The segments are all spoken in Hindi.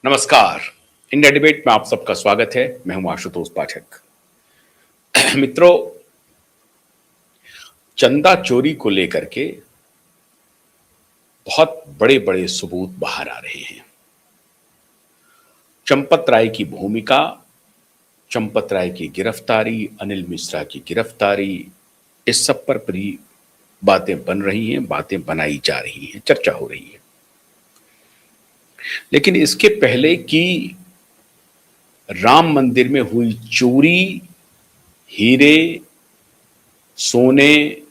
नमस्कार। इंडिया डिबेट में आप सबका स्वागत है। मैं हूं आशुतोष पाठक। मित्रों, चंदा चोरी को लेकर के बहुत बड़े बड़े सबूत बाहर आ रहे हैं। चंपत राय की भूमिका, चंपत राय की गिरफ्तारी, अनिल मिश्रा की गिरफ्तारी, इस सब पर बड़ी बातें बन रही हैं, बातें बनाई जा रही हैं, चर्चा हो रही है। लेकिन इसके पहले कि राम मंदिर में हुई चोरी, हीरे, सोने,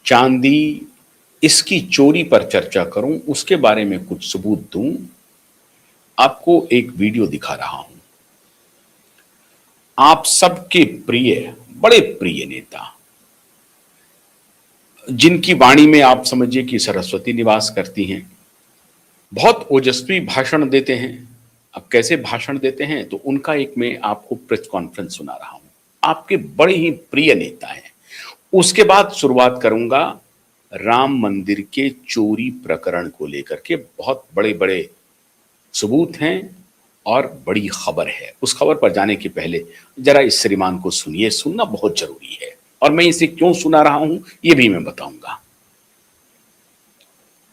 चांदी, इसकी चोरी पर चर्चा करूं, उसके बारे में कुछ सबूत दूं, आपको एक वीडियो दिखा रहा हूं। आप सबके प्रिय, बड़े प्रिय नेता, जिनकी वाणी में आप समझिए कि सरस्वती निवास करती हैं, बहुत ओजस्वी भाषण देते हैं। अब कैसे भाषण देते हैं, तो उनका एक मैं आपको प्रेस कॉन्फ्रेंस सुना रहा हूं। आपके बड़े ही प्रिय नेता हैं। उसके बाद शुरुआत करूंगा राम मंदिर के चोरी प्रकरण को लेकर के। बहुत बड़े बड़े सबूत हैं और बड़ी खबर है। उस खबर पर जाने के पहले जरा इस श्रीमान को सुनिए। सुनना बहुत जरूरी है और मैं इसे क्यों सुना रहा हूं ये भी मैं बताऊंगा।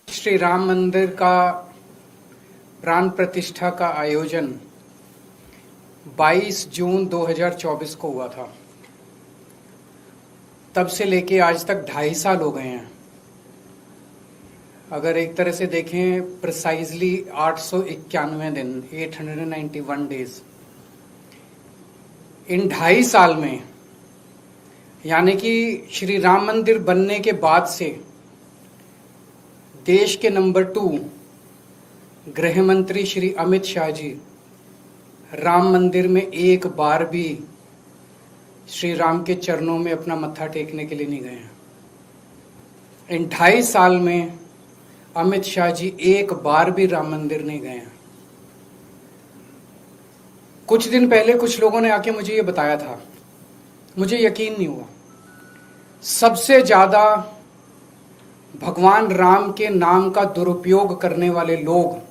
श्री राम मंदिर का प्राण प्रतिष्ठा का आयोजन 22 जून 2024 को हुआ था। तब से लेके आज तक 2.5 साल हो गए हैं। अगर एक तरह से देखें, प्रिसाइजली 891 दिन, 891 डेज। इन 2.5 साल में, यानी कि श्री राम मंदिर बनने के बाद से देश के नंबर 2 गृह मंत्री श्री अमित शाह जी राम मंदिर में एक बार भी श्री राम के चरणों में अपना मत्था टेकने के लिए नहीं गए हैं। इन 2.5 साल में अमित शाह जी एक बार भी राम मंदिर नहीं गए हैं। कुछ दिन पहले कुछ लोगों ने आके मुझे ये बताया था, मुझे यकीन नहीं हुआ। सबसे ज्यादा भगवान राम के नाम का दुरुपयोग करने वाले लोग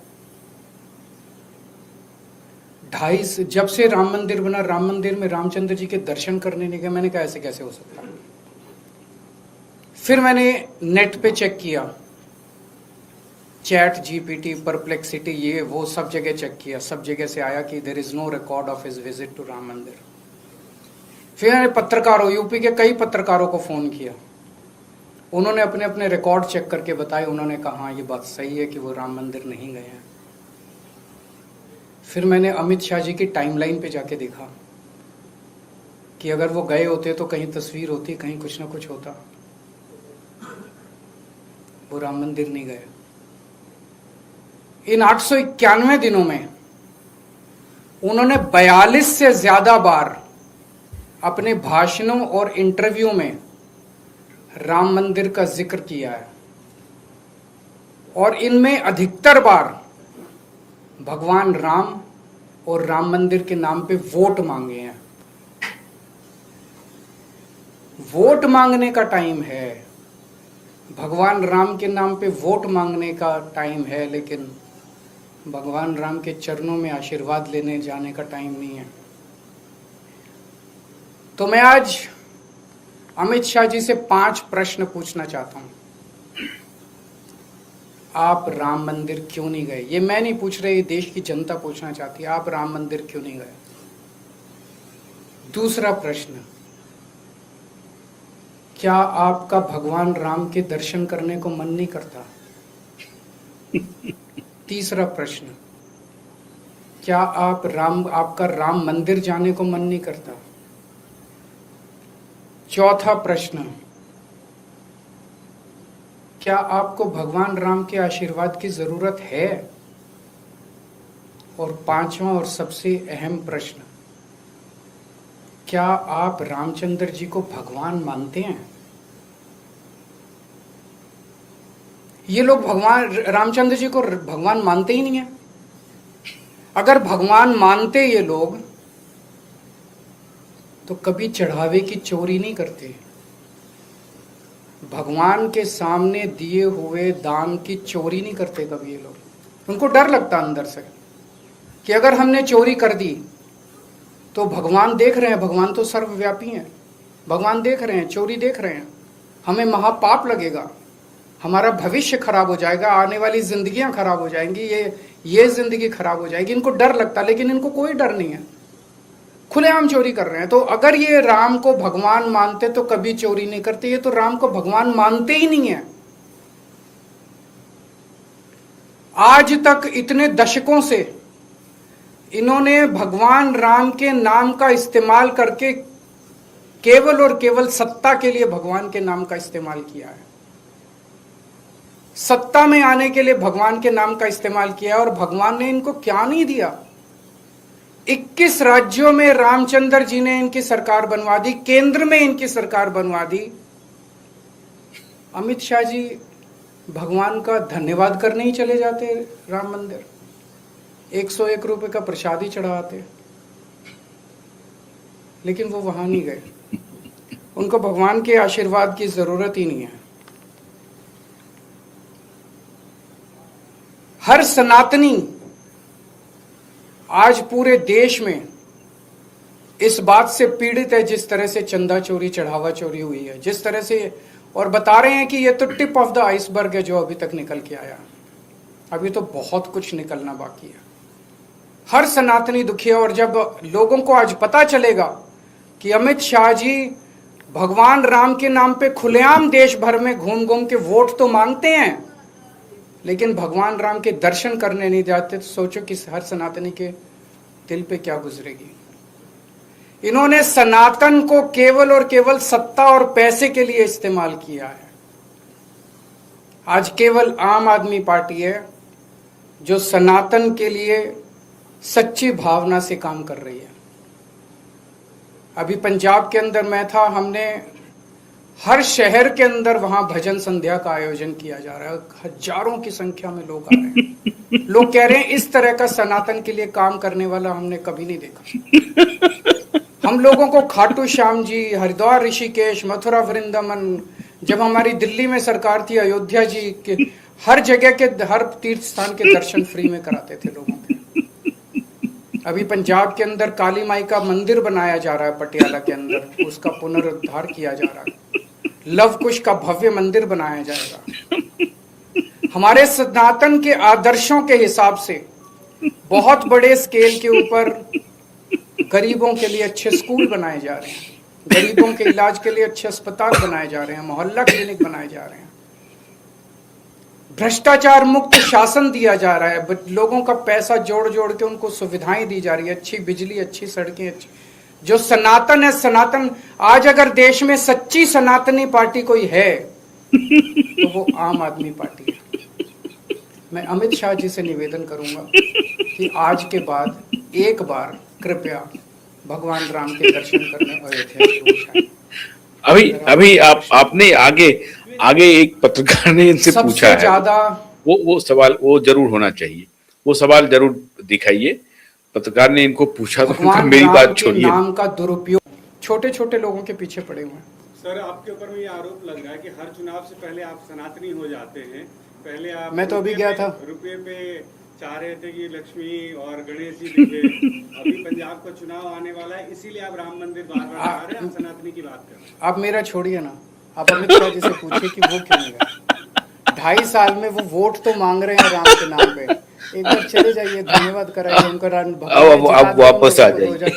जब से राम मंदिर बना, राम मंदिर में रामचंद्र जी के दर्शन करने नहीं गए। मैंने कहा ऐसे कैसे हो सकता। फिर मैंने नेट पे चेक किया, चैट जीपीटी, परप्लेक्सिटी, ये वो सब जगह चेक किया। सब जगह से आया कि there is no record of his visit to Ram Mandir. फिर मैंने पत्रकारों, यूपी के कई पत्रकारों को फोन किया। उन्होंने अपने अपने रिकॉर्ड चेक करके बताए। उन्होंने कहा हाँ, ये बात सही है कि वो राम मंदिर नहीं गए हैं। फिर मैंने अमित शाह जी की टाइमलाइन पे जाके देखा कि अगर वो गए होते तो कहीं तस्वीर होती, कहीं कुछ ना कुछ होता। वो राम मंदिर नहीं गए। इन 891 दिनों में उन्होंने 42 से ज्यादा बार अपने भाषणों और इंटरव्यू में राम मंदिर का जिक्र किया है और इनमें अधिकतर बार भगवान राम और राम मंदिर के नाम पे वोट मांगे हैं। वोट मांगने का टाइम है, भगवान राम के नाम पे वोट मांगने का टाइम है, लेकिन भगवान राम के चरणों में आशीर्वाद लेने जाने का टाइम नहीं है। तो मैं आज अमित शाह जी से 5 प्रश्न पूछना चाहता हूं। आप राम मंदिर क्यों नहीं गए? ये मैं नहीं पूछ रही, देश की जनता पूछना चाहती है, आप राम मंदिर क्यों नहीं गए? दूसरा प्रश्न, क्या आपका भगवान राम के दर्शन करने को मन नहीं करता? तीसरा प्रश्न, क्या आपका राम मंदिर जाने को मन नहीं करता? चौथा प्रश्न, क्या आपको भगवान राम के आशीर्वाद की जरूरत है? और 5वां और सबसे अहम प्रश्न, क्या आप रामचंद्र जी को भगवान मानते हैं? ये लोग भगवान रामचंद्र जी को भगवान मानते ही नहीं है। अगर भगवान मानते ये लोग तो कभी चढ़ावे की चोरी नहीं करते। भगवान के सामने दिए हुए दान की चोरी नहीं करते कभी ये लोग। उनको डर लगता अंदर से। कि अगर हमने चोरी कर दी तो भगवान देख रहे हैं, भगवान तो सर्वव्यापी हैं, भगवान देख रहे हैं, चोरी देख रहे हैं, हमें महापाप लगेगा, हमारा भविष्य खराब हो जाएगा, आने वाली जिंदगियां खराब हो जाएंगी, ये जिंदगी खराब हो जाएगी। इनको डर लगता, लेकिन इनको कोई डर नहीं है, खुलेआम चोरी कर रहे हैं। तो अगर ये राम को भगवान मानते तो कभी चोरी नहीं करते, ये तो राम को भगवान मानते ही नहीं है। आज तक इतने दशकों से इन्होंने भगवान राम के नाम का इस्तेमाल करके केवल और केवल सत्ता के लिए भगवान के नाम का इस्तेमाल किया है, सत्ता में आने के लिए भगवान के नाम का इस्तेमाल किया है। और भगवान ने इनको क्या नहीं दिया। 21 राज्यों में रामचंद्र जी ने इनकी सरकार बनवा दी, केंद्र में इनकी सरकार बनवा दी। अमित शाह जी भगवान का धन्यवाद करने ही चले जाते राम मंदिर, 101 रुपए का प्रसादी चढ़ाते, लेकिन वो वहां नहीं गए। उनको भगवान के आशीर्वाद की जरूरत ही नहीं है। हर सनातनी आज पूरे देश में इस बात से पीड़ित है, जिस तरह से चंदा चोरी, चढ़ावा चोरी हुई है, जिस तरह से, और बता रहे हैं कि ये तो टिप ऑफ द आइसबर्ग है जो अभी तक निकल के आया, अभी तो बहुत कुछ निकलना बाकी है। हर सनातनी दुखी है। और जब लोगों को आज पता चलेगा कि अमित शाह जी भगवान राम के नाम पे खुलेआम देश भर में घूम घूम के वोट तो मांगते हैं, लेकिन भगवान राम के दर्शन करने नहीं जाते, तो सोचो कि हर सनातनी के दिल पे क्या गुजरेगी। इन्होंने सनातन को केवल और केवल सत्ता और पैसे के लिए इस्तेमाल किया है। आज केवल आम आदमी पार्टी है जो सनातन के लिए सच्ची भावना से काम कर रही है। अभी पंजाब के अंदर मैं था, हमने हर शहर के अंदर वहां भजन संध्या का आयोजन किया जा रहा है, हजारों की संख्या में लोग आ रहे हैं। लोग कह रहे हैं इस तरह का सनातन के लिए काम करने वाला हमने कभी नहीं देखा। हम लोगों को खाटू श्याम जी, हरिद्वार, ऋषिकेश, मथुरा, वृंदावन, जब हमारी दिल्ली में सरकार थी, अयोध्या जी के हर जगह के, हर तीर्थ स्थान के दर्शन फ्री में कराते थे लोगों के। अभी पंजाब के अंदर काली माई का मंदिर बनाया जा रहा है, पटियाला के अंदर उसका पुनरुद्धार किया जा रहा है, लव कुश का भव्य मंदिर बनाया जाएगा। हमारे सनातन के आदर्शों के हिसाब से बहुत बड़े स्केल के ऊपर गरीबों के लिए अच्छे स्कूल बनाए जा रहे हैं, गरीबों के इलाज के लिए अच्छे अस्पताल बनाए जा रहे हैं, मोहल्ला क्लिनिक बनाए जा रहे हैं, भ्रष्टाचार मुक्त शासन दिया जा रहा है, लोगों का पैसा जोड़ जोड़ के उनको सुविधाएं दी जा रही है, अच्छी बिजली, अच्छी सड़कें, अच्छी। जो सनातन है, सनातन आज अगर देश में सच्ची सनातनी पार्टी कोई है तो वो आम आदमी पार्टी है। मैं अमित शाह जी से निवेदन करूंगा कि आज के बाद एक बार कृपया भगवान राम के दर्शन करने अयोध्या। अभी आपने आगे एक पत्रकार ने इनसे पूछा है, ज्यादा वो सवाल वो जरूर होना चाहिए, वो सवाल जरूर दिखाइए। पत्रकार ने इनको पूछा तो मेरी बात छोड़िए, नाम का दुरुपयोग छोटे छोटे लोगों के पीछे पड़े हुए हैं। सर, आपके ऊपर में ये आरोप लग रहा है कि हर चुनाव से पहले आप सनातनी हो जाते हैं। पहले आप, मैं तो अभी गया था, रुपये पे चाह रहे थे कि लक्ष्मी और गणेश जी दिखे। अभी पंजाब का चुनाव आने वाला है, इसीलिए आप राम मंदिर बार-बार आ रहे हैं, आप सनातनी की बात कर रहे हैं। आप मेरा छोड़िए ना, आप अमित शाह जी से पूछिए कि वो क्यों नहीं गए। 2.5 साल में वो वोट तो मांग रहे हैं राम के नाम पे। एक बार चले जाइए, धन्यवाद कराइए उनका। अब वापस आ जाइए,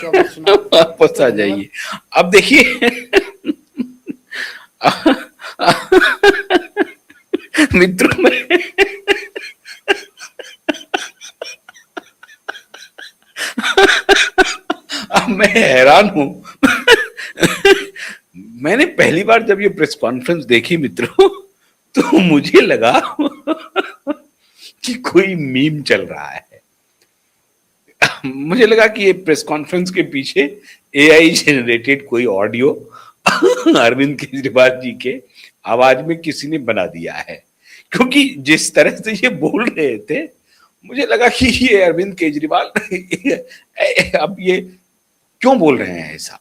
वापस आ जाइए। अब देखिए मित्रों में अब मैं हैरान हूं। मैंने पहली बार जब ये प्रेस कॉन्फ्रेंस देखी मित्रों, तो मुझे लगा कि कोई मीम चल रहा है। मुझे लगा कि ये प्रेस कॉन्फ्रेंस के पीछे एआई जनरेटेड कोई ऑडियो अरविंद केजरीवाल जी के आवाज में किसी ने बना दिया है, क्योंकि जिस तरह से ये बोल रहे थे, मुझे लगा कि ये अरविंद केजरीवाल अब ये क्यों बोल रहे हैं ऐसा।